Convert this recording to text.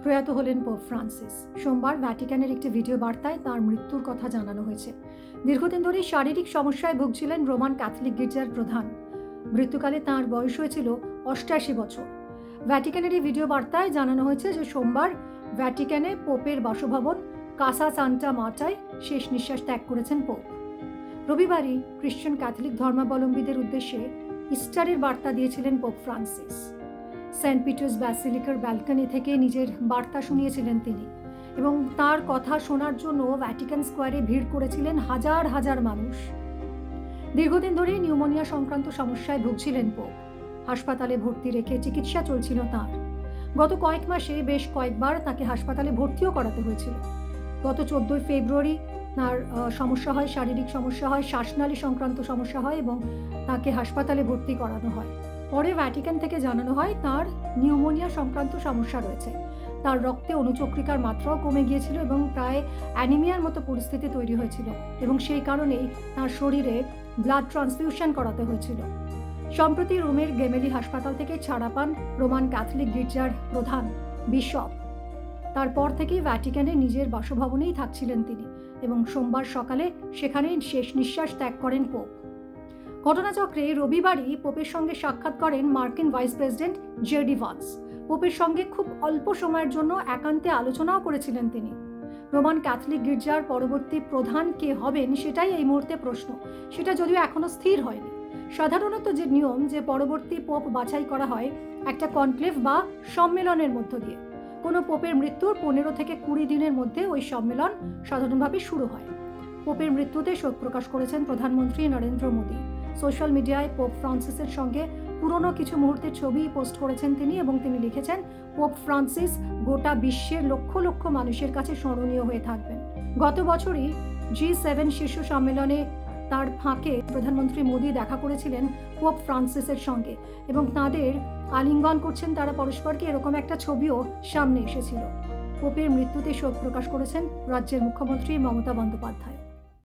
প্রয়াত হলেন pope Francis. সোমবার ভ্যাটিকানের একটি ভিডিও বার্তায় তার মৃত্যুর কথা জানানো হয়েছে। দীর্ঘদিন ধরে শারীরিক সমস্যায় ভুগছিলেন রোমান ক্যাথলিক গির্জার প্রধান। মৃত্যুকালে তাঁর বয়স হয়েছিল 88 বছর। ভ্যাটিকানের এই ভিডিও বার্তায় জানানো হয়েছে যে সোমবার ভ্যাটিকানে পোপের বাসভবন কাসা সান্টা মার্টায় শেষ নিঃশ্বাস ত্যাগ করেছেন পোপ। রবিবারই খ্রিস্টান ক্যাথলিক ধর্মাবলম্বীদের উদ্দেশ্যে ইস্টারের বার্তা দিয়েছিলেন পোপ ফ্রান্সিস। সেন্ট পিটার্স ব্যাসিলিকার ব্যালকনি থেকে নিজের বার্তা শুনিয়েছিলেন তিনি, এবং তার কথা শোনার জন্য ভ্যাটিকান স্কোয়ারে ভিড় করেছিলেন হাজার হাজার মানুষ। দীর্ঘদিন ধরে নিউমোনিয়া সংক্রান্ত সমস্যায় ভুগছিলেন পোপ। হাসপাতালে ভর্তি রেখে চিকিৎসা চলছিল তাঁর। গত কয়েক মাসে বেশ কয়েকবার তাকে হাসপাতালে ভর্তিও করাতে হয়েছিল। গত 14 ফেব্রুয়ারি তার সমস্যা হয়, শারীরিক সমস্যা হয়, শ্বাসনালী সংক্রান্ত সমস্যা হয় এবং তাকে হাসপাতালে ভর্তি করানো হয়। পরে ভ্যাটিকান থেকে জানানো হয় তার নিউমোনিয়া সংক্রান্ত সমস্যা রয়েছে। তার রক্তে অনুচক্রিকার মাত্রাও কমে গিয়েছিল এবং প্রায় অ্যানিমিয়ার মতো পরিস্থিতি তৈরি হয়েছিল, এবং সেই কারণেই তার শরীরে ব্লাড ট্রান্সফিউশন করাতে হয়েছিল। সম্প্রতি রোমের গেমেলি হাসপাতাল থেকে ছাড়া পান রোমান ক্যাথলিক গির্জার প্রধান বিশপ। তারপর থেকেই ভ্যাটিকানে নিজের বাসভবনেই থাকছিলেন তিনি, এবং সোমবার সকালে সেখানেই শেষ নিঃশ্বাস ত্যাগ করেন পোপ। ঘটনাচক্রে রবিবারই পোপের সঙ্গে সাক্ষাৎ করেন মার্কিন ভাইস প্রেসিডেন্ট জেডি ভান্স। পোপের সঙ্গে খুব অল্প সময়ের জন্য একান্তে আলোচনাও করেছিলেন তিনি। রোমান ক্যাথলিক গির্জার পরবর্তী প্রধান কে হবেন সেটাই এই মুহূর্তে প্রশ্ন। সেটা যদিও এখনো স্থির হয়নি। সাধারণত যে নিয়ম যে পরবর্তী পোপ বাছাই করা হয় একটা কনক্লেভ বা সম্মেলনের মধ্য দিয়ে। কোনো পোপের মৃত্যুর 15 থেকে 20 দিনের মধ্যে ওই সম্মেলন সাধারণভাবে শুরু হয়। পোপের মৃত্যুতে শোক প্রকাশ করেছেন প্রধানমন্ত্রী নরেন্দ্র মোদী। সোশ্যাল মিডিয়ায় পোপ ফ্রান্সিসের সঙ্গে পুরনো কিছু মুহূর্তের ছবি পোস্ট করেছেন তিনি, এবং তিনি লিখেছেন, পোপ ফ্রান্সিস গোটা বিশ্বের লক্ষ লক্ষ মানুষের কাছে স্মরণীয় হয়ে থাকবেন। গত বছরই G7 শীর্ষ সম্মেলনে তার ফাঁকে প্রধানমন্ত্রী মোদী দেখা করেছিলেন পোপ ফ্রান্সিসের সঙ্গে, এবং তাদের আলিঙ্গন করছেন তারা পরস্পরকে, এরকম একটা ছবিও সামনে এসেছিল। পোপের মৃত্যুতে শোক প্রকাশ করেছেন রাজ্যের মুখ্যমন্ত্রী মমতা বন্দ্যোপাধ্যায়।